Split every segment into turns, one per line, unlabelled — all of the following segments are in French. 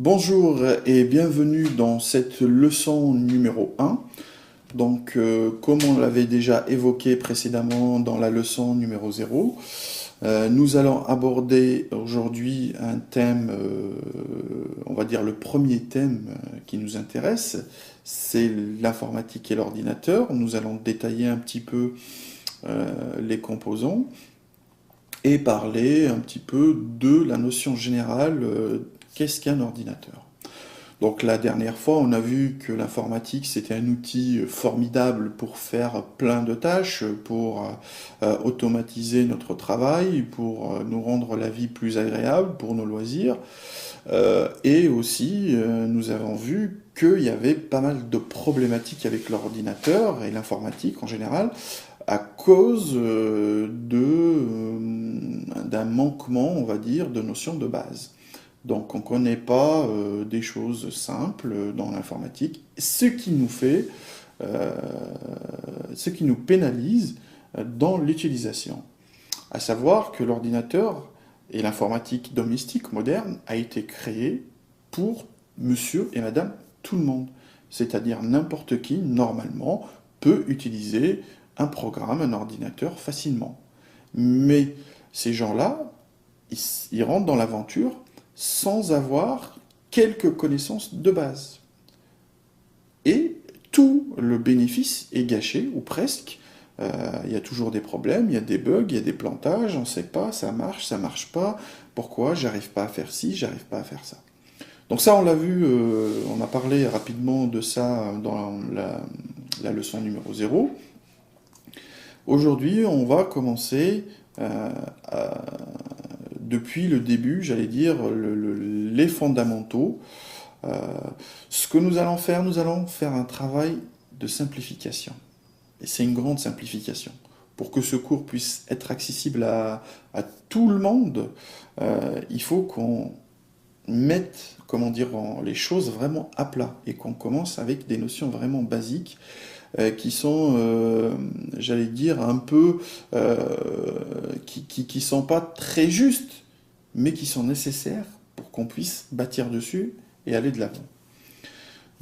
Bonjour et bienvenue dans cette leçon numéro 1. Donc, comme on l'avait déjà évoqué précédemment dans la leçon numéro 0, nous allons aborder aujourd'hui un thème, on va dire le premier thème qui nous intéresse, c'est l'informatique et l'ordinateur. Nous allons détailler un petit peu les composants et parler un petit peu de la notion générale, qu'est-ce qu'un ordinateur. Donc la dernière fois, on a vu que l'informatique, c'était un outil formidable pour faire plein de tâches, pour automatiser notre travail, pour nous rendre la vie plus agréable, pour nos loisirs. Et aussi, nous avons vu qu'il y avait pas mal de problématiques avec l'ordinateur et l'informatique en général, à cause d'un manquement, on va dire, de notions de base. Donc on ne connaît pas des choses simples dans l'informatique, euh, ce qui nous pénalise dans l'utilisation. À savoir que l'ordinateur et l'informatique domestique moderne a été créé pour monsieur et madame tout le monde. C'est-à-dire n'importe qui, normalement, peut utiliser un programme, un ordinateur facilement. Mais ces gens-là, ils rentrent dans l'aventure sans avoir quelques connaissances de base. Et tout le bénéfice est gâché, ou presque. Il y a toujours des problèmes, il y a des bugs, il y a des plantages, on ne sait pas, ça marche pas, pourquoi, j'arrive pas à faire ci, j'arrive pas à faire ça. Donc ça, on l'a vu, on a parlé rapidement de ça dans la leçon numéro 0. Aujourd'hui, on va commencer depuis le début, j'allais dire, les fondamentaux. Euh, Ce que nous allons faire un travail de simplification. Et c'est une grande simplification. Pour que ce cours puisse être accessible à tout le monde, il faut qu'on mette, comment dire, les choses vraiment à plat et qu'on commence avec des notions vraiment basiques qui sont, j'allais dire, un peu, qui sont pas très justes, mais qui sont nécessaires pour qu'on puisse bâtir dessus et aller de l'avant.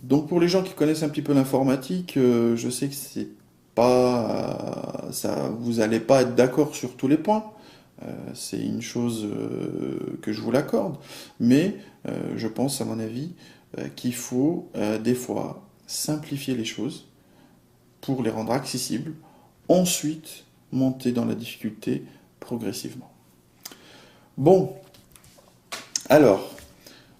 Donc pour les gens qui connaissent un petit peu l'informatique, je sais que c'est pas, ça, vous n'allez pas être d'accord sur tous les points. C'est une chose que je vous l'accorde, mais je pense, à mon avis, qu'il faut des fois simplifier les choses pour les rendre accessibles, ensuite monter dans la difficulté progressivement. Bon, alors,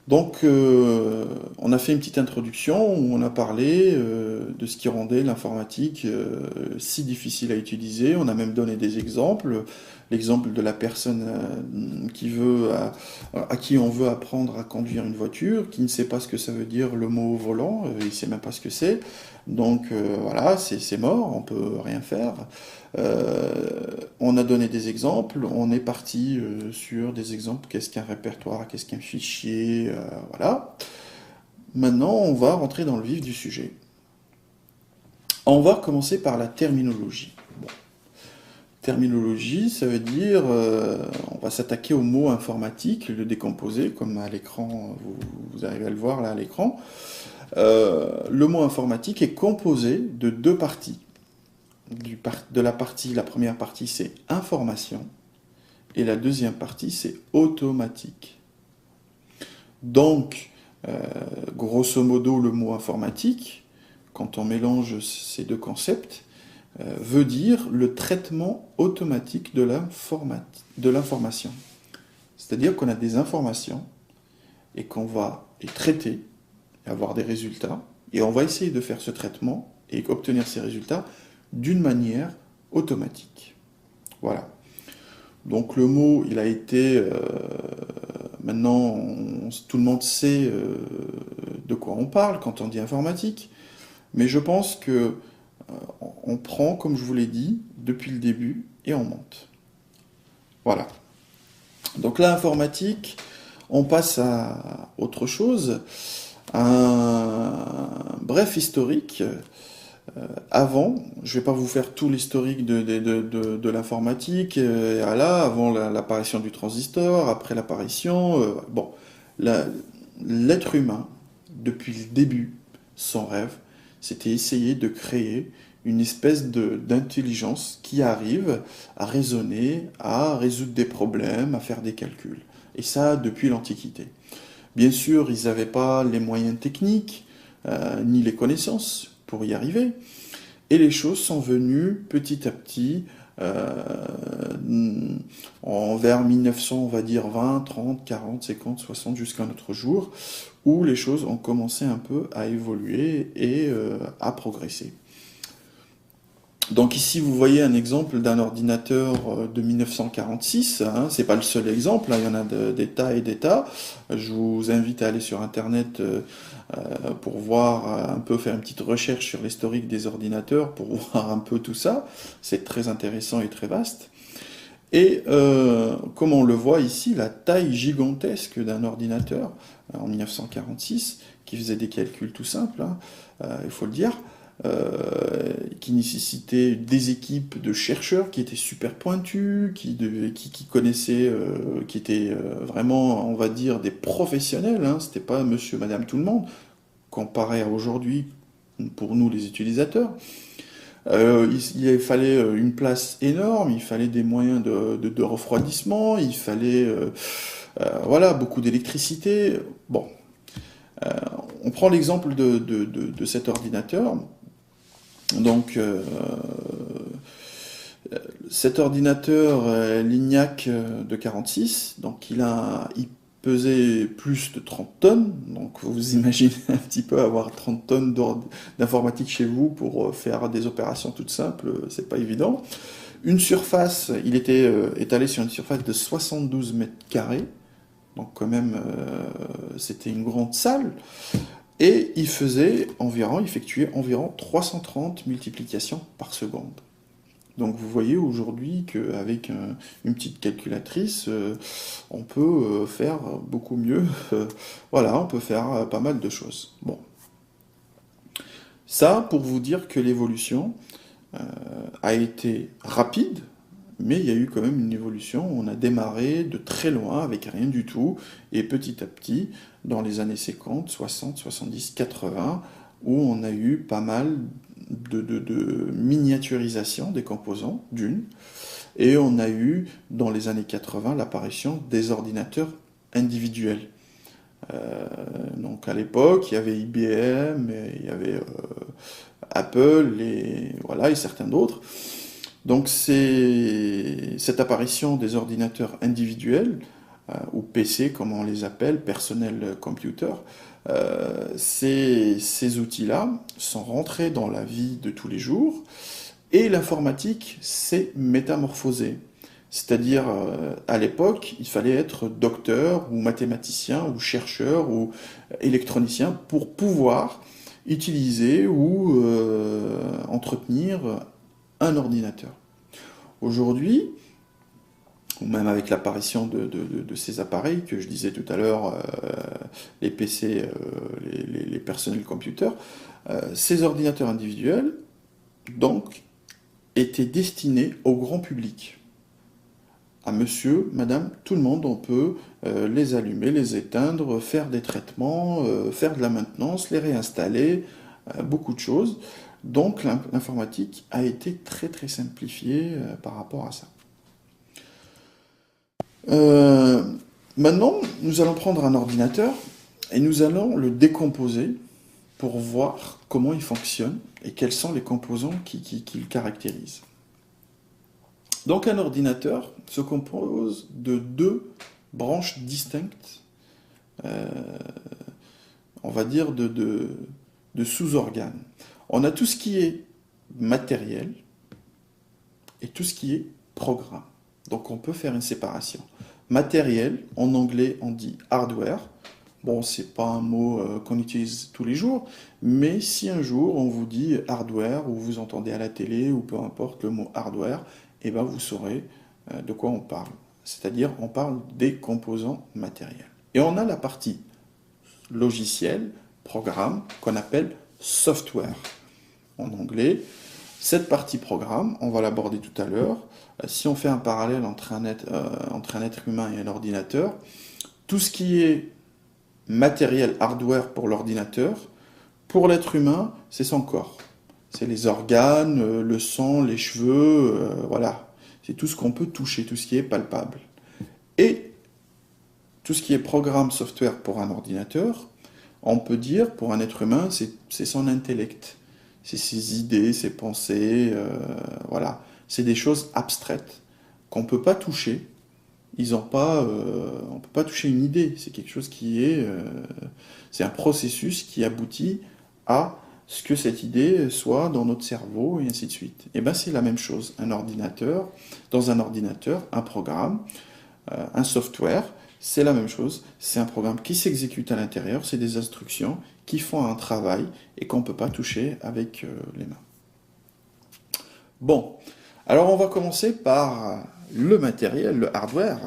donc on a fait une petite introduction où on a parlé de ce qui rendait l'informatique si difficile à utiliser. On a même donné des exemples. L'exemple de la personne à qui on veut apprendre à conduire une voiture, qui ne sait pas ce que ça veut dire le mot volant, il ne sait même pas ce que c'est. Donc voilà, c'est mort, on peut rien faire. On a donné des exemples, on est parti sur des exemples, qu'est-ce qu'un répertoire, qu'est-ce qu'un fichier, voilà. Maintenant, on va rentrer dans le vif du sujet. On va commencer par la terminologie. Bon. Terminologie, ça veut dire, on va s'attaquer au mot informatique, le décomposer, comme à l'écran, vous arrivez à le voir là à l'écran. Le mot informatique est composé de deux parties. La première partie c'est information, et la deuxième partie c'est automatique. Donc, grosso modo, le mot informatique, quand on mélange ces deux concepts, veut dire le traitement automatique de l'information. C'est-à-dire qu'on a des informations et qu'on va les traiter et avoir des résultats, et on va essayer de faire ce traitement et obtenir ces résultats d'une manière automatique. Voilà. Donc le mot, il a été... maintenant, tout le monde sait de quoi on parle quand on dit informatique, mais je pense que on prend, comme je vous l'ai dit, depuis le début, et on monte. Voilà. Donc là, informatique, on passe à autre chose. Un bref historique. Avant, je ne vais pas vous faire tout l'historique de l'informatique, avant l'apparition du transistor, après l'apparition, bon, l'être humain, depuis le début, son rêve, c'était essayer de créer une espèce d'intelligence qui arrive à raisonner, à résoudre des problèmes, à faire des calculs. Et ça, depuis l'Antiquité. Bien sûr, ils n'avaient pas les moyens techniques, ni les connaissances pour y arriver. Et les choses sont venues petit à petit, vers 1900, on va dire 20, 30, 40, 50, 60, jusqu'à notre jour, où les choses ont commencé un peu à évoluer et à progresser. Donc ici, vous voyez un exemple d'un ordinateur de 1946. Hein, c'est pas le seul exemple, hein, il y en a des tas et des tas. Je vous invite à aller sur Internet pour voir un peu, faire une petite recherche sur l'historique des ordinateurs, pour voir un peu tout ça. C'est très intéressant et très vaste. Et comme on le voit ici, la taille gigantesque d'un ordinateur en 1946, qui faisait des calculs tout simples, hein, il faut le dire, qui nécessitait des équipes de chercheurs qui étaient super pointus, qui connaissaient, qui étaient vraiment, on va dire, des professionnels, hein, c'était pas monsieur, madame, tout le monde, comparé à aujourd'hui, pour nous les utilisateurs. Il fallait une place énorme, il fallait des moyens de refroidissement, il fallait voilà, beaucoup d'électricité. Bon, on prend l'exemple de cet ordinateur. Donc, cet ordinateur Lignac de 46, donc il pesait plus de 30 tonnes, donc vous imaginez un petit peu avoir 30 tonnes d'informatique chez vous pour faire des opérations toutes simples, c'est pas évident. Une surface, il était étalé sur une surface de 72 mètres carrés, donc quand même c'était une grande salle. Et il effectuait environ 330 multiplications par seconde. Donc vous voyez aujourd'hui qu'avec une petite calculatrice, on peut faire beaucoup mieux. Voilà, on peut faire pas mal de choses. Bon. Ça, pour vous dire que l'évolution a été rapide, mais il y a eu quand même une évolution. On a démarré de très loin avec rien du tout, et petit à petit, dans les années 50, 60, 70, 80, où on a eu pas mal de miniaturisation des composants, d'une, et on a eu, dans les années 80, l'apparition des ordinateurs individuels. Donc à l'époque, il y avait IBM, il y avait Apple, et certains d'autres. Donc cette apparition des ordinateurs individuels, ou PC comme on les appelle, personnel computer, ces outils-là sont rentrés dans la vie de tous les jours, et l'informatique s'est métamorphosée. C'est-à-dire, à l'époque, il fallait être docteur, ou mathématicien, ou chercheur, ou électronicien, pour pouvoir utiliser ou entretenir un ordinateur. Aujourd'hui, ou même avec l'apparition de ces appareils que je disais tout à l'heure, les PC, les personnels computers, ces ordinateurs individuels, donc, étaient destinés au grand public. À monsieur, madame, tout le monde, on peut les allumer, les éteindre, faire des traitements, faire de la maintenance, les réinstaller, beaucoup de choses. Donc l'informatique a été très très simplifiée par rapport à ça. Maintenant, nous allons prendre un ordinateur et nous allons le décomposer pour voir comment il fonctionne et quels sont les composants qui le caractérisent. Donc un ordinateur se compose de deux branches distinctes, on va dire de sous-organes. On a tout ce qui est matériel et tout ce qui est programme. Donc on peut faire une séparation. Matériel, en anglais on dit hardware. Bon, c'est pas un mot qu'on utilise tous les jours, mais si un jour on vous dit hardware, ou vous entendez à la télé, ou peu importe le mot hardware, eh ben vous saurez de quoi on parle. C'est-à-dire on parle des composants matériels. Et on a la partie logiciel, programme, qu'on appelle software en anglais. Cette partie programme, on va l'aborder tout à l'heure. Si on fait un parallèle entre un être humain et un ordinateur, tout ce qui est matériel, hardware pour l'ordinateur. Pour l'être humain, c'est son corps. C'est les organes, le sang, les cheveux, voilà. C'est tout ce qu'on peut toucher, tout ce qui est palpable. Et tout ce qui est programme software pour un ordinateur, on peut dire, pour un être humain, c'est son intellect. C'est ses idées, ses pensées, voilà. C'est des choses abstraites qu'on ne peut pas toucher. On ne peut pas toucher une idée. C'est quelque chose c'est un processus qui aboutit à ce que cette idée soit dans notre cerveau et ainsi de suite. Et bien c'est la même chose. Dans un ordinateur, un programme, un software, c'est la même chose. C'est un programme qui s'exécute à l'intérieur, c'est des instructions qui font un travail et qu'on ne peut pas toucher avec les mains. Bon, alors on va commencer par le matériel, le hardware.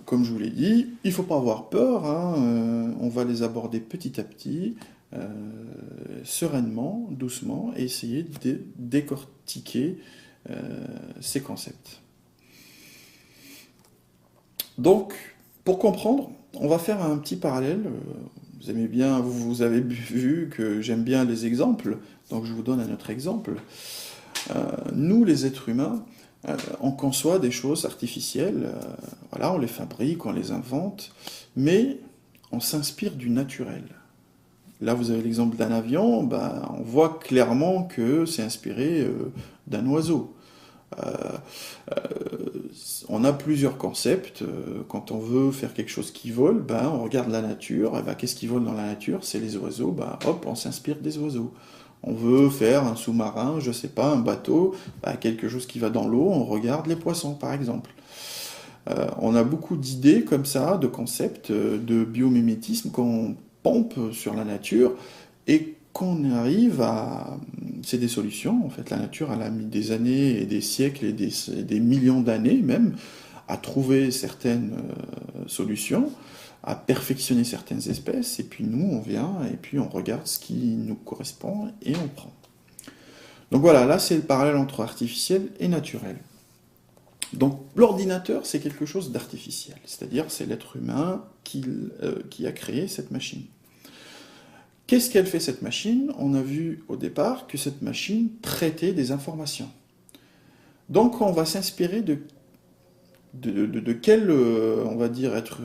Comme je vous l'ai dit, il ne faut pas avoir peur, hein, on va les aborder petit à petit, sereinement, doucement, et essayer de décortiquer ces concepts. Donc, pour comprendre, on va faire un petit parallèle. Vous avez vu que j'aime bien les exemples, donc je vous donne un autre exemple. Nous, les êtres humains, on conçoit des choses artificielles, voilà, on les fabrique, on les invente, mais on s'inspire du naturel. Là, vous avez l'exemple d'un avion, on voit clairement que c'est inspiré d'un oiseau. On a plusieurs concepts. Quand on veut faire quelque chose qui vole, on regarde la nature. Et qu'est-ce qui vole dans la nature? C'est les oiseaux. Hop, on s'inspire des oiseaux. On veut faire un sous-marin, je sais pas, un bateau, quelque chose qui va dans l'eau, on regarde les poissons, par exemple. On a beaucoup d'idées comme ça, de concepts, de biomimétisme qu'on pompe sur la nature et qu'on arrive à... C'est des solutions, en fait. La nature, elle a mis des années et des siècles et des millions d'années même à trouver certaines solutions, à perfectionner certaines espèces, et puis nous, on vient et puis on regarde ce qui nous correspond et on prend. Donc voilà, là, c'est le parallèle entre artificiel et naturel. Donc l'ordinateur, c'est quelque chose d'artificiel, c'est-à-dire c'est l'être humain qui a créé cette machine. Qu'est-ce qu'elle fait cette machine? On a vu au départ que cette machine traitait des informations. Donc on va s'inspirer de quel, on va dire, être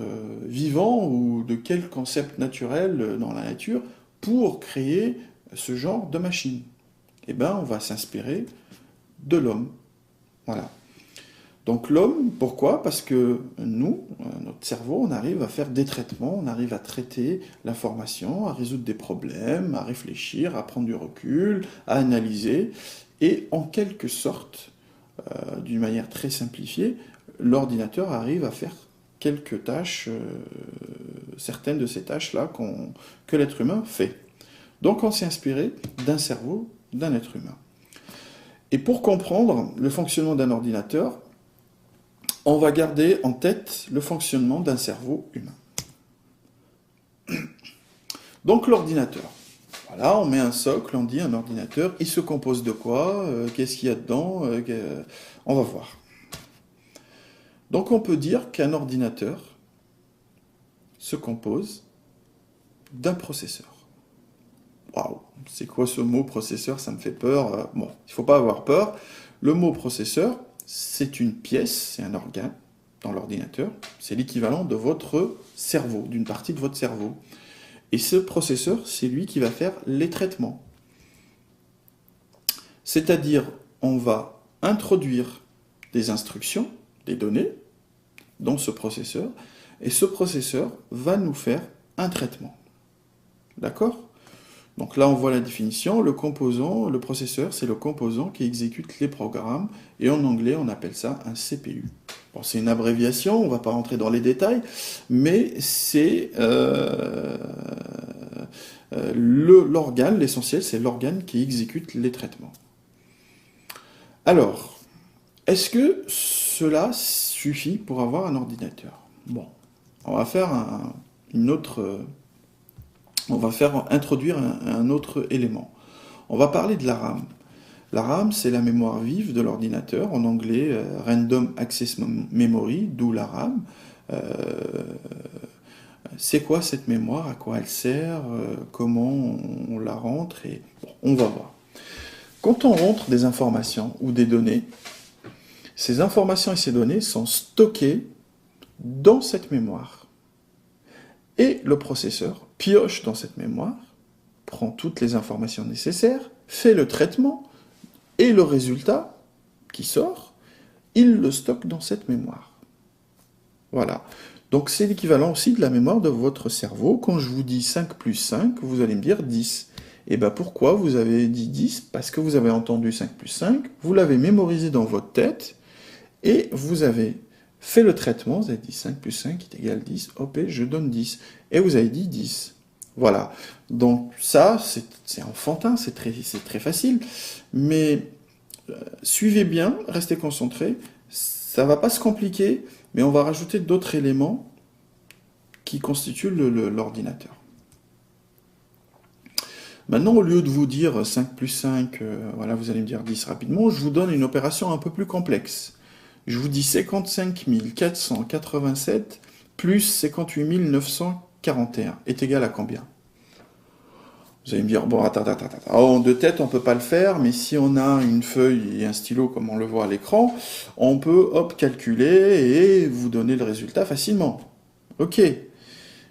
vivant ou de quel concept naturel dans la nature pour créer ce genre de machine. On va s'inspirer de l'homme. Voilà. Donc l'homme, pourquoi? Parce que nous, notre cerveau, on arrive à faire des traitements, on arrive à traiter l'information, à résoudre des problèmes, à réfléchir, à prendre du recul, à analyser, et en quelque sorte, d'une manière très simplifiée, l'ordinateur arrive à faire quelques tâches, certaines de ces tâches-là que l'être humain fait. Donc on s'est inspiré d'un cerveau d'un être humain. Et pour comprendre le fonctionnement d'un ordinateur, on va garder en tête le fonctionnement d'un cerveau humain. Donc l'ordinateur. Voilà, on met un socle, on dit un ordinateur, il se compose de quoi? Qu'est-ce qu'il y a dedans? On va voir. Donc on peut dire qu'un ordinateur se compose d'un processeur. Waouh, c'est quoi ce mot processeur? Ça me fait peur. Bon, il ne faut pas avoir peur. Le mot processeur, c'est une pièce, c'est un organe dans l'ordinateur. C'est l'équivalent de votre cerveau, d'une partie de votre cerveau. Et ce processeur, c'est lui qui va faire les traitements. C'est-à-dire, on va introduire des instructions, des données, dans ce processeur, et ce processeur va nous faire un traitement. D'accord? Donc là, on voit la définition. Le processeur, c'est le composant qui exécute les programmes, et en anglais, on appelle ça un CPU. Bon, c'est une abréviation, on ne va pas rentrer dans les détails, mais c'est l'organe, l'essentiel, c'est l'organe qui exécute les traitements. Alors, est-ce que cela suffit pour avoir un ordinateur? Bon, on va faire introduire un autre élément. On va parler de la RAM. La RAM, c'est la mémoire vive de l'ordinateur, en anglais Random Access Memory, d'où la RAM. C'est quoi cette mémoire, à quoi elle sert, comment on la rentre, et bon, on va voir. Quand on rentre des informations ou des données, ces informations et ces données sont stockées dans cette mémoire. Et le processeur pioche dans cette mémoire, prend toutes les informations nécessaires, fait le traitement, et le résultat qui sort, il le stocke dans cette mémoire. Voilà. Donc c'est l'équivalent aussi de la mémoire de votre cerveau. Quand je vous dis 5 plus 5, vous allez me dire 10. Et bien pourquoi vous avez dit 10? Parce que vous avez entendu 5 plus 5, vous l'avez mémorisé dans votre tête, et vous avez fait le traitement, vous avez dit 5 plus 5 est égal à 10, hop, et je donne 10. Et vous avez dit 10. Voilà. Donc ça, c'est enfantin, c'est très facile. Mais suivez bien, restez concentrés. Ça ne va pas se compliquer, mais on va rajouter d'autres éléments qui constituent l'ordinateur. Maintenant, au lieu de vous dire 5 plus 5, voilà, vous allez me dire 10 rapidement, je vous donne une opération un peu plus complexe. Je vous dis 55 487 plus 58 941 est égal à combien? Vous allez me dire, bon, attends, oh, de tête, on ne peut pas le faire, mais si on a une feuille et un stylo, comme on le voit à l'écran, on peut, hop, calculer et vous donner le résultat facilement. Ok,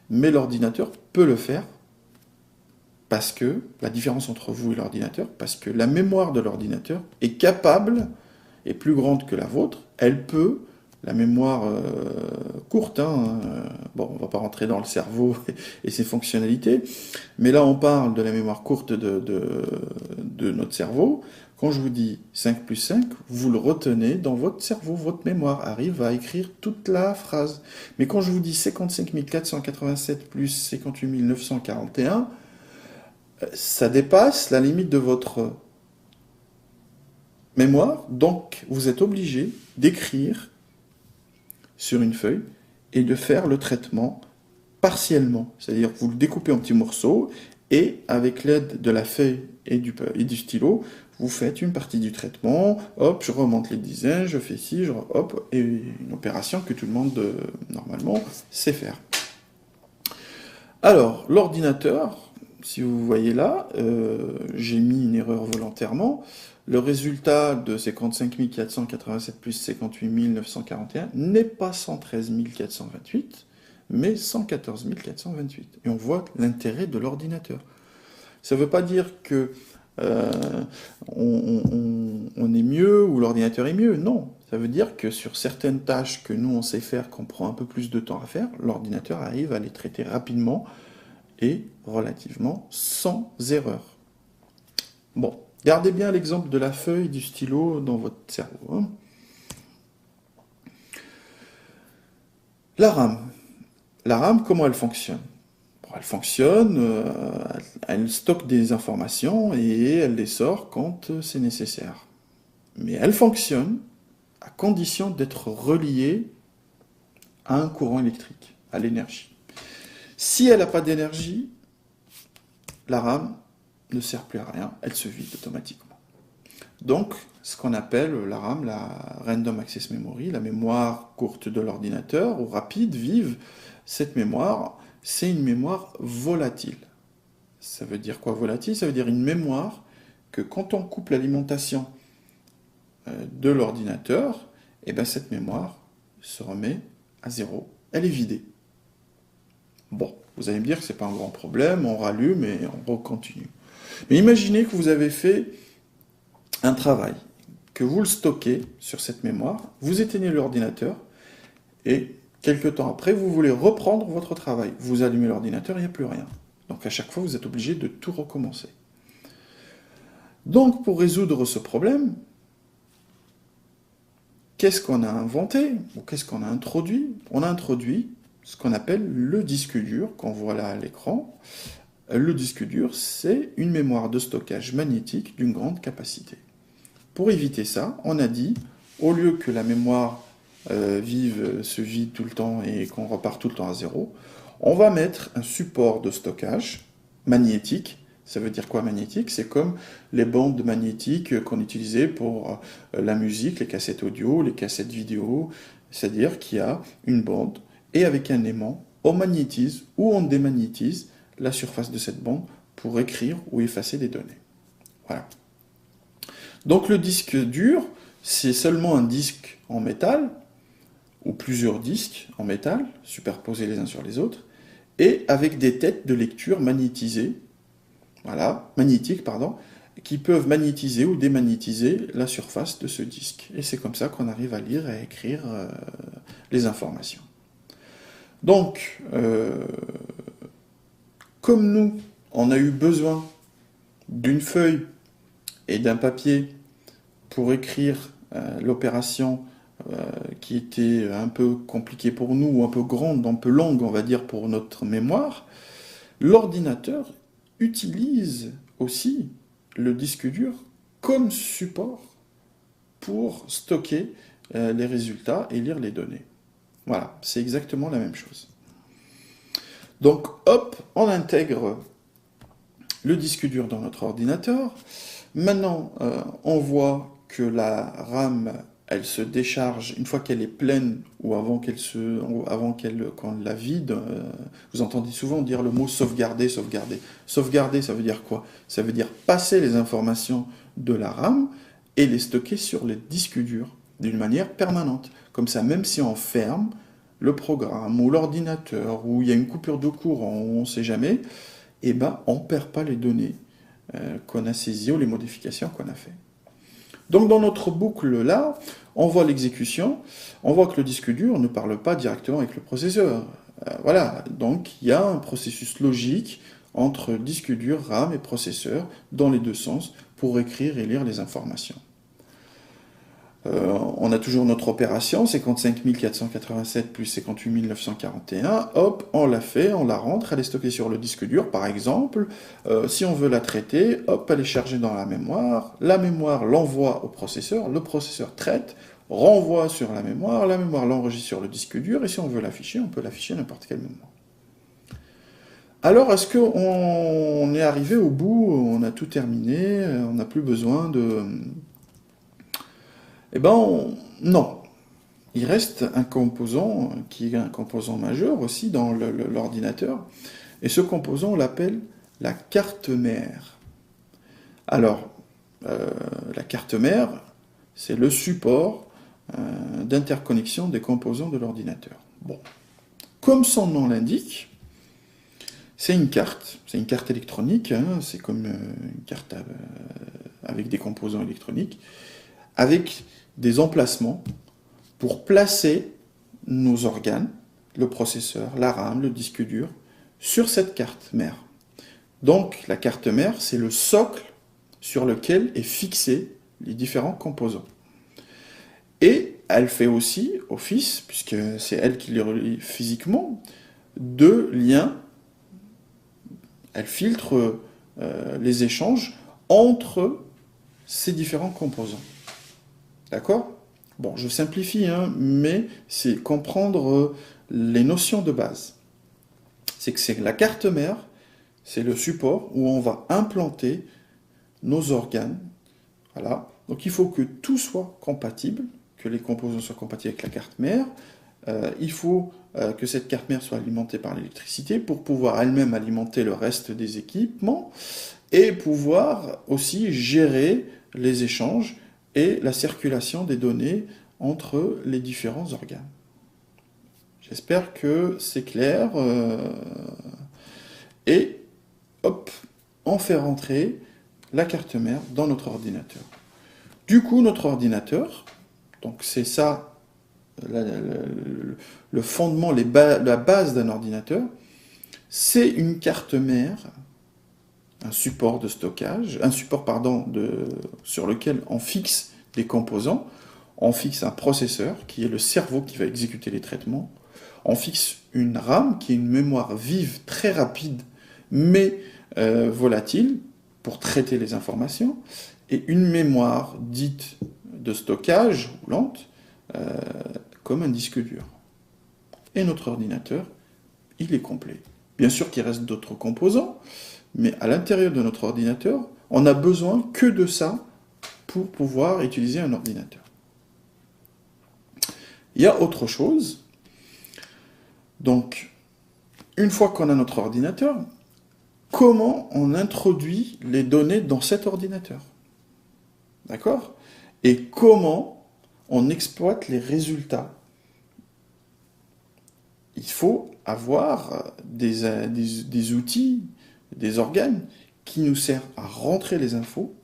mais l'ordinateur peut le faire, parce que, la différence entre vous et l'ordinateur, parce que la mémoire de l'ordinateur est capable, est plus grande que la vôtre, elle peut, la mémoire courte, hein, bon, on ne va pas rentrer dans le cerveau et ses fonctionnalités, mais là on parle de la mémoire courte de notre cerveau. Quand je vous dis 5 plus 5, vous le retenez dans votre cerveau, votre mémoire arrive à écrire toute la phrase. Mais quand je vous dis 55 487 plus 58 941, ça dépasse la limite de votre mémoire, donc vous êtes obligé d'écrire sur une feuille et de faire le traitement partiellement. C'est-à-dire que vous le découpez en petits morceaux et avec l'aide de la feuille et du stylo, vous faites une partie du traitement, hop, je remonte les dizaines, je fais ci, hop, et une opération que tout le monde, normalement, sait faire. Alors, l'ordinateur, si vous voyez là, j'ai mis une erreur volontairement. Le résultat de 55 487 plus 58 941 n'est pas 113 428, mais 114 428. Et on voit l'intérêt de l'ordinateur. Ça ne veut pas dire que on est mieux ou l'ordinateur est mieux, non. Ça veut dire que sur certaines tâches que nous on sait faire, qu'on prend un peu plus de temps à faire, l'ordinateur arrive à les traiter rapidement et relativement sans erreur. Bon, gardez bien l'exemple de la feuille du stylo dans votre cerveau. Hein. La RAM. La RAM, comment elle fonctionne? Bon, elle fonctionne, elle stocke des informations et elle les sort quand c'est nécessaire. Mais elle fonctionne à condition d'être reliée à un courant électrique, à l'énergie. Si elle n'a pas d'énergie, la RAM ne sert plus à rien, elle se vide automatiquement. Donc, ce qu'on appelle la RAM, la Random Access Memory, la mémoire courte de l'ordinateur, ou rapide, vive, cette mémoire, c'est une mémoire volatile. Ça veut dire quoi volatile? Ça veut dire une mémoire que quand on coupe l'alimentation de l'ordinateur, et bien cette mémoire se remet à zéro, elle est vidée. Bon, vous allez me dire que ce n'est pas un grand problème, on rallume et on continue. Mais imaginez que vous avez fait un travail, que vous le stockez sur cette mémoire, vous éteignez l'ordinateur, et quelques temps après, vous voulez reprendre votre travail. Vous allumez l'ordinateur, il n'y a plus rien. Donc à chaque fois, vous êtes obligé de tout recommencer. Donc pour résoudre ce problème, qu'est-ce qu'on a inventé, ou qu'est-ce qu'on a introduit? On a introduit ce qu'on appelle le disque dur, qu'on voit là à l'écran. Le disque dur, c'est une mémoire de stockage magnétique d'une grande capacité. Pour éviter ça, on a dit, au lieu que la mémoire vive se vide tout le temps et qu'on repart tout le temps à zéro, on va mettre un support de stockage magnétique. Ça veut dire quoi magnétique? C'est comme les bandes magnétiques qu'on utilisait pour la musique, les cassettes audio, les cassettes vidéo. C'est-à-dire qu'il y a une bande et avec un aimant on magnétise ou on démagnétise la surface de cette bande pour écrire ou effacer des données. Voilà. Donc le disque dur, c'est seulement un disque en métal, ou plusieurs disques en métal, superposés les uns sur les autres, et avec des têtes de lecture magnétisées, voilà, magnétiques, pardon, qui peuvent magnétiser ou démagnétiser la surface de ce disque. Et c'est comme ça qu'on arrive à lire et à écrire les informations. Donc, comme nous, on a eu besoin d'une feuille et d'un papier pour écrire l'opération qui était un peu compliquée pour nous, ou un peu grande, un peu longue, on va dire, pour notre mémoire, l'ordinateur utilise aussi le disque dur comme support pour stocker les résultats et lire les données. Voilà, c'est exactement la même chose. Donc, hop, on intègre le disque dur dans notre ordinateur. Maintenant, on voit que la RAM, elle se décharge une fois qu'elle est pleine ou avant qu'on la vide. Vous entendez souvent dire le mot sauvegarder, sauvegarder. Sauvegarder, ça veut dire quoi? Ça veut dire passer les informations de la RAM et les stocker sur les disques durs d'une manière permanente. Comme ça, même si on ferme le programme ou l'ordinateur, ou il y a une coupure de courant, on ne sait jamais, eh ben, on ne perd pas les données qu'on a saisies ou les modifications qu'on a fait. Donc dans notre boucle là, on voit l'exécution, on voit que le disque dur ne parle pas directement avec le processeur. Voilà, donc il y a un processus logique entre disque dur, RAM et processeur, dans les deux sens, pour écrire et lire les informations. On a toujours notre opération, 55 487 plus 58 941, hop, on la fait, on la rentre, elle est stockée sur le disque dur par exemple. Si on veut la traiter, hop, elle est chargée dans la mémoire l'envoie au processeur, le processeur traite, renvoie sur la mémoire l'enregistre sur le disque dur, et si on veut l'afficher, on peut l'afficher à n'importe quel moment. Alors, est-ce qu'on est arrivé au bout, on a tout terminé, on n'a plus besoin de... Eh ben, non. Il reste un composant qui est un composant majeur aussi dans l'ordinateur. Et ce composant, on l'appelle la carte mère. Alors, la carte mère, c'est le support d'interconnexion des composants de l'ordinateur. Bon. Comme son nom l'indique, c'est une carte électronique, hein, c'est comme une carte avec des composants électroniques, avec des emplacements pour placer nos organes, le processeur, la RAM, le disque dur, sur cette carte mère. Donc la carte mère, c'est le socle sur lequel est fixé les différents composants. Et elle fait aussi office, puisque c'est elle qui les relie physiquement, de liens. Elle filtre les échanges entre ces différents composants. D'accord? Bon, je simplifie, hein, mais c'est comprendre les notions de base. C'est que c'est la carte mère, c'est le support où on va implanter nos organes. Voilà. Donc il faut que tout soit compatible, que les composants soient compatibles avec la carte mère. Il faut que cette carte mère soit alimentée par l'électricité pour pouvoir elle-même alimenter le reste des équipements et pouvoir aussi gérer les échanges et la circulation des données entre les différents organes. J'espère que c'est clair. Et hop, on fait rentrer la carte mère dans notre ordinateur. Du coup, notre ordinateur, donc c'est ça le fondement, la base d'un ordinateur, c'est une carte mère, un support de stockage, sur lequel on fixe des composants, on fixe un processeur qui est le cerveau qui va exécuter les traitements, on fixe une RAM qui est une mémoire vive très rapide mais volatile pour traiter les informations, et une mémoire dite de stockage ou lente comme un disque dur. Et notre ordinateur, il est complet. Bien sûr qu'il reste d'autres composants, mais à l'intérieur de notre ordinateur, on n'a besoin que de ça pour pouvoir utiliser un ordinateur. Il y a autre chose. Donc, une fois qu'on a notre ordinateur, comment on introduit les données dans cet ordinateur? D'accord? Et comment on exploite les résultats? Il faut avoir des outils, des organes qui nous servent à rentrer les infos,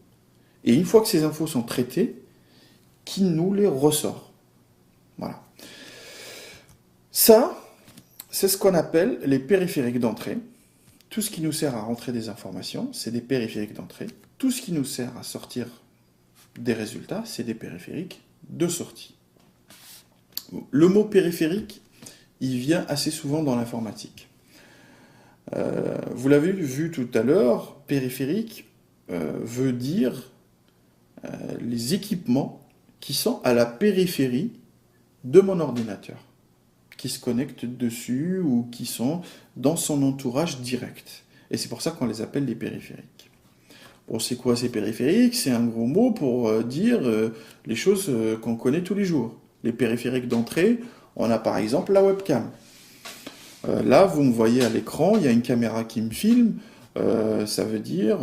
et une fois que ces infos sont traitées, qui nous les ressort. Voilà. Ça, c'est ce qu'on appelle les périphériques d'entrée. Tout ce qui nous sert à rentrer des informations, c'est des périphériques d'entrée. Tout ce qui nous sert à sortir des résultats, c'est des périphériques de sortie. Le mot périphérique, il vient assez souvent dans l'informatique. Vous l'avez vu tout à l'heure, périphérique veut dire les équipements qui sont à la périphérie de mon ordinateur, qui se connectent dessus ou qui sont dans son entourage direct. Et c'est pour ça qu'on les appelle les périphériques. Bon, c'est quoi ces périphériques? C'est un gros mot pour dire les choses qu'on connaît tous les jours. Les périphériques d'entrée, on a par exemple la webcam. Là, vous me voyez à l'écran, il y a une caméra qui me filme. Ça veut dire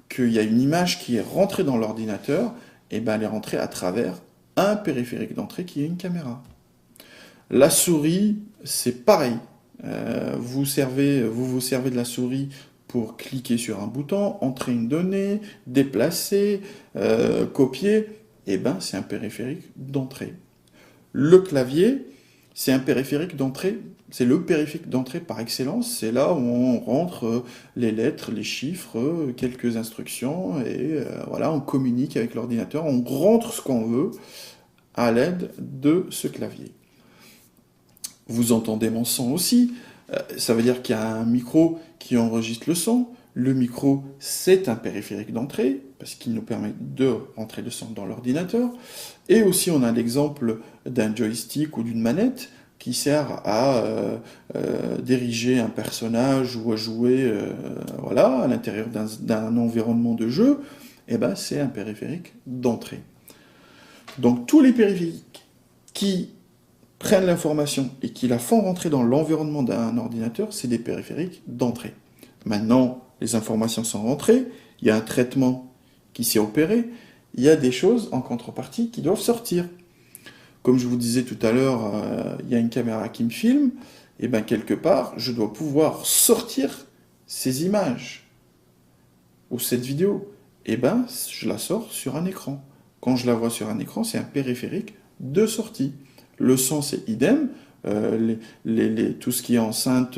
qu'il y a une image qui est rentrée dans l'ordinateur, et ben elle est rentrée à travers un périphérique d'entrée qui est une caméra. La souris, c'est pareil. Vous vous servez de la souris pour cliquer sur un bouton, entrer une donnée, déplacer, copier, et ben c'est un périphérique d'entrée. Le clavier, c'est un périphérique d'entrée, c'est le périphérique d'entrée par excellence, c'est là où on rentre les lettres, les chiffres, quelques instructions, et voilà, on communique avec l'ordinateur, on rentre ce qu'on veut à l'aide de ce clavier. Vous entendez mon son aussi, ça veut dire qu'il y a un micro qui enregistre le son. Le micro, c'est un périphérique d'entrée, parce qu'il nous permet de rentrer le son dans l'ordinateur. Et aussi, on a l'exemple d'un joystick ou d'une manette qui sert à diriger un personnage ou à jouer voilà, à l'intérieur d'un environnement de jeu. Et ben, c'est un périphérique d'entrée. Donc, tous les périphériques qui prennent l'information et qui la font rentrer dans l'environnement d'un ordinateur, c'est des périphériques d'entrée. Maintenant, les informations sont rentrées, il y a un traitement qui s'est opéré, il y a des choses en contrepartie qui doivent sortir. Comme je vous disais tout à l'heure, il y a une caméra qui me filme, et bien quelque part, je dois pouvoir sortir ces images ou cette vidéo. Et bien, je la sors sur un écran. Quand je la vois sur un écran, c'est un périphérique de sortie. Le son, c'est idem. Tout ce qui est enceinte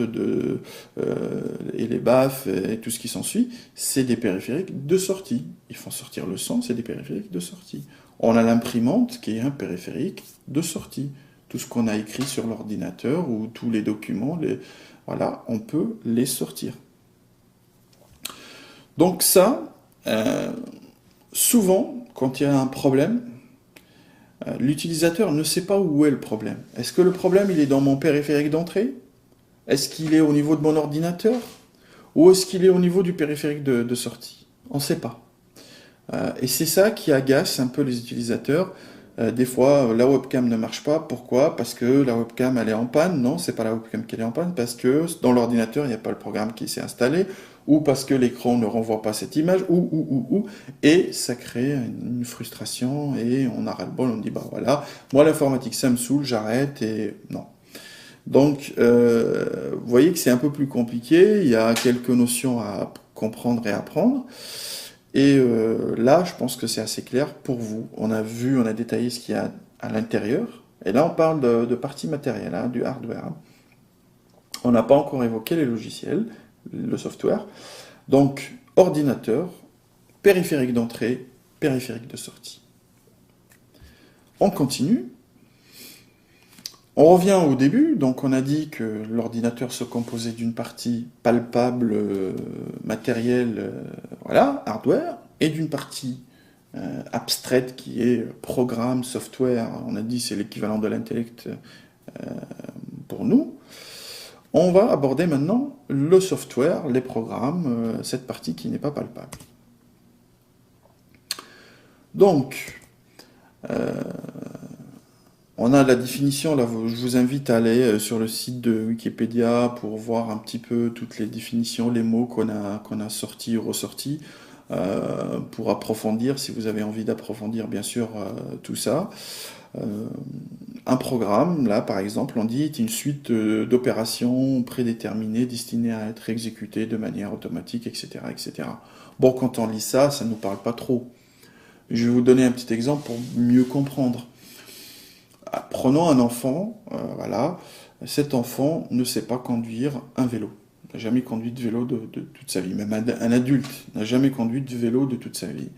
et les baffes et tout ce qui s'ensuit, c'est des périphériques de sortie. Ils font sortir le son, c'est des périphériques de sortie. On a l'imprimante qui est un périphérique de sortie. Tout ce qu'on a écrit sur l'ordinateur ou tous les documents, voilà, on peut les sortir. Donc ça, souvent, quand il y a un problème, l'utilisateur ne sait pas où est le problème. Est-ce que le problème, il est dans mon périphérique d'entrée? Est-ce qu'il est au niveau de mon ordinateur? Ou est-ce qu'il est au niveau du périphérique de sortie? On ne sait pas. Et c'est ça qui agace un peu les utilisateurs. Des fois, la webcam ne marche pas. Pourquoi? Parce que la webcam, elle est en panne. Non, c'est pas la webcam qui est en panne, parce que dans l'ordinateur, il n'y a pas le programme qui s'est installé, ou parce que l'écran ne renvoie pas cette image, et ça crée une frustration, et on a ras-le-bol, on dit, bah voilà, moi l'informatique, ça me saoule, j'arrête, et non. Donc, vous voyez que c'est un peu plus compliqué, il y a quelques notions à comprendre et apprendre. Et là, je pense que c'est assez clair pour vous. On a vu, on a détaillé ce qu'il y a à l'intérieur. Et là, on parle de partie matérielle, hein, du hardware. Hein. On n'a pas encore évoqué les logiciels, le software. Donc, ordinateur, périphérique d'entrée, périphérique de sortie. On continue. On revient au début. Donc, on a dit que l'ordinateur se composait d'une partie palpable, matérielle, voilà, hardware, et d'une partie abstraite qui est programme, software. On a dit c'est l'équivalent de l'intellect pour nous. On va aborder maintenant le software, les programmes, cette partie qui n'est pas palpable. Donc, On a la définition, là, je vous invite à aller sur le site de Wikipédia pour voir un petit peu toutes les définitions, les mots qu'on a sortis ou ressortis, pour approfondir, si vous avez envie d'approfondir, bien sûr, tout ça. Euh, un programme, là, par exemple, on dit, est une suite d'opérations prédéterminées destinées à être exécutées de manière automatique, etc., etc. Bon, quand on lit ça, ça ne nous parle pas trop. Je vais vous donner un petit exemple pour mieux comprendre. Prenons un enfant, voilà, cet enfant ne sait pas conduire un vélo. Il n'a jamais conduit de vélo de toute sa vie. Même un adulte n'a jamais conduit de vélo de toute sa vie.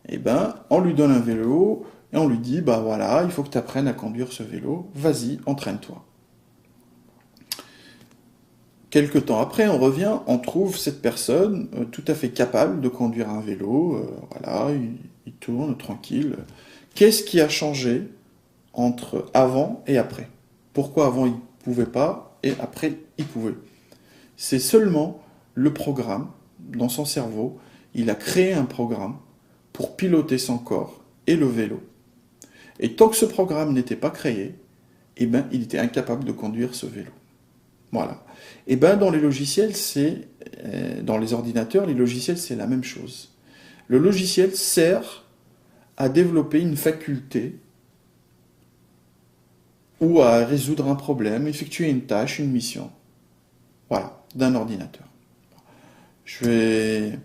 Eh ben, on lui donne un vélo et on lui dit, bah voilà, il faut que tu apprennes à conduire ce vélo, vas-y, entraîne-toi. Quelque temps après, on revient, on trouve cette personne tout à fait capable de conduire un vélo, voilà, il tourne tranquille. Qu'est-ce qui a changé entre avant et après? Pourquoi avant il ne pouvait pas et après il pouvait? C'est seulement le programme dans son cerveau, il a créé un programme pour piloter son corps et le vélo. Et tant que ce programme n'était pas créé, eh ben, il était incapable de conduire ce vélo. Voilà. Et ben, dans les logiciels, dans les ordinateurs, les logiciels, c'est la même chose. Le logiciel sert à développer une faculté ou à résoudre un problème, effectuer une tâche, une mission. Voilà, d'un ordinateur. Je vais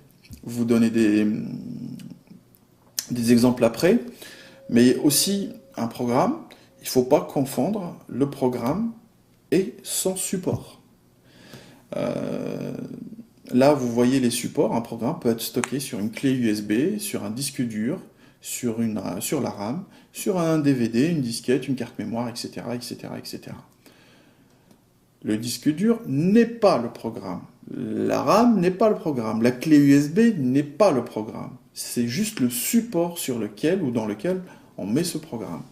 vous donner des exemples après, mais aussi un programme, il ne faut pas confondre le programme et son support. Là, vous voyez les supports. Un programme peut être stocké sur une clé USB, sur un disque dur, sur la RAM, sur un DVD, une disquette, une carte mémoire, etc., etc., etc. Le disque dur n'est pas le programme. La RAM n'est pas le programme. La clé USB n'est pas le programme. C'est juste le support sur lequel ou dans lequel on met ce programme.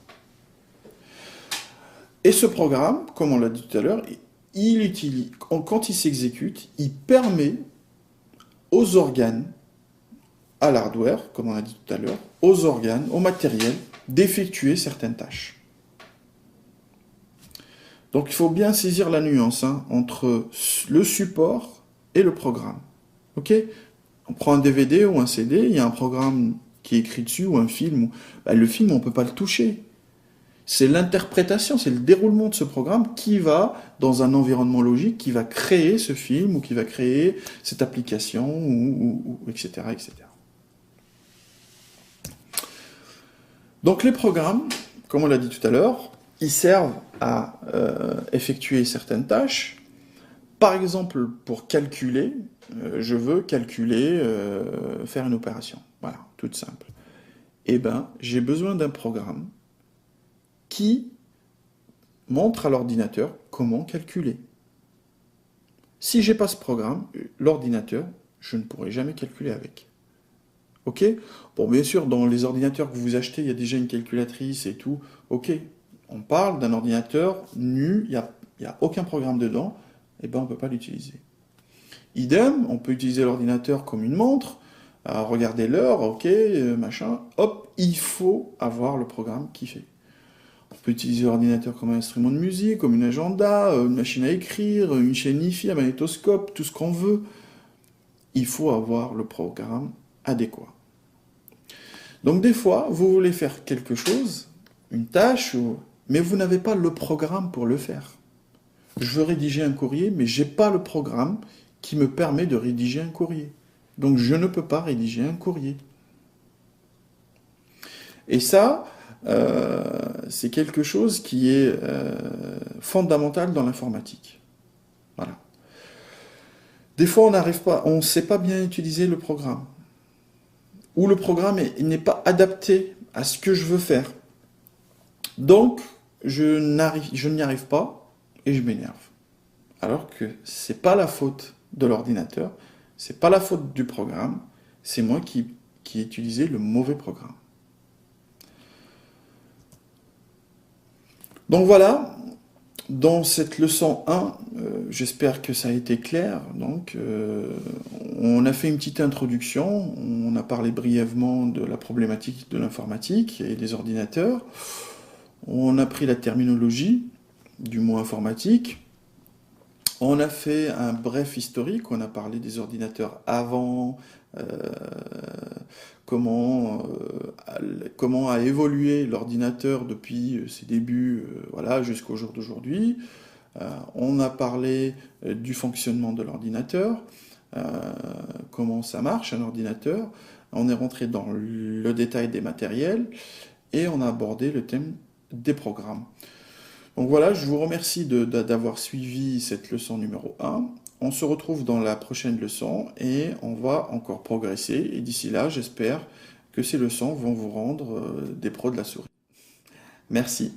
Et ce programme, comme on l'a dit tout à l'heure, quand il s'exécute, il permet aux organes, à l'hardware, comme on a dit tout à l'heure, aux organes, au matériel, d'effectuer certaines tâches. Donc il faut bien saisir la nuance entre le support et le programme. Ok? On prend un DVD ou un CD, il y a un programme qui est écrit dessus, ou un film. Le film, on ne peut pas le toucher. C'est l'interprétation, c'est le déroulement de ce programme qui va, dans un environnement logique, qui va créer ce film, ou qui va créer cette application, ou etc., etc. Donc les programmes, comme on l'a dit tout à l'heure, ils servent à effectuer certaines tâches. Par exemple, pour calculer, je veux calculer, faire une opération. Voilà, toute simple. Eh bien, j'ai besoin d'un programme qui montre à l'ordinateur comment calculer. Si j'ai pas ce programme, l'ordinateur, je ne pourrai jamais calculer avec. Ok? Bon, bien sûr, dans les ordinateurs que vous achetez, il y a déjà une calculatrice et tout. Ok, on parle d'un ordinateur nu, il n'y a aucun programme dedans, et ben on ne peut pas l'utiliser. Idem, on peut utiliser l'ordinateur comme une montre, regarder l'heure, ok, machin, hop, il faut avoir le programme qui fait. On peut utiliser l'ordinateur comme un instrument de musique, comme une agenda, une machine à écrire, une chaîne Hi-Fi, un magnétoscope, tout ce qu'on veut. Il faut avoir le programme adéquat. Donc des fois, vous voulez faire quelque chose, une tâche, mais vous n'avez pas le programme pour le faire. Je veux rédiger un courrier, mais je n'ai pas le programme qui me permet de rédiger un courrier. Donc je ne peux pas rédiger un courrier. Et ça, c'est quelque chose qui est fondamental dans l'informatique. Voilà. Des fois, on n'arrive pas, on ne sait pas bien utiliser le programme. Ou le programme n'est pas adapté à ce que je veux faire. Donc, je n'y arrive pas et je m'énerve. Alors que c'est pas la faute de l'ordinateur, c'est pas la faute du programme, c'est moi qui ai utilisé le mauvais programme. Donc voilà, dans cette leçon 1, j'espère que ça a été clair. Donc, on a fait une petite introduction, on a parlé brièvement de la problématique de l'informatique et des ordinateurs. On a pris la terminologie du mot informatique. On a fait un bref historique, on a parlé des ordinateurs avant, euh, comment a évolué l'ordinateur depuis ses débuts, voilà, jusqu'au jour d'aujourd'hui. On a parlé du fonctionnement de l'ordinateur, euh, comment ça marche un ordinateur. On est rentré dans le détail des matériels et on a abordé le thème des programmes. Donc voilà, je vous remercie d'avoir suivi cette leçon numéro 1. On se retrouve dans la prochaine leçon et on va encore progresser. Et d'ici là, j'espère que ces leçons vont vous rendre des pros de la souris. Merci.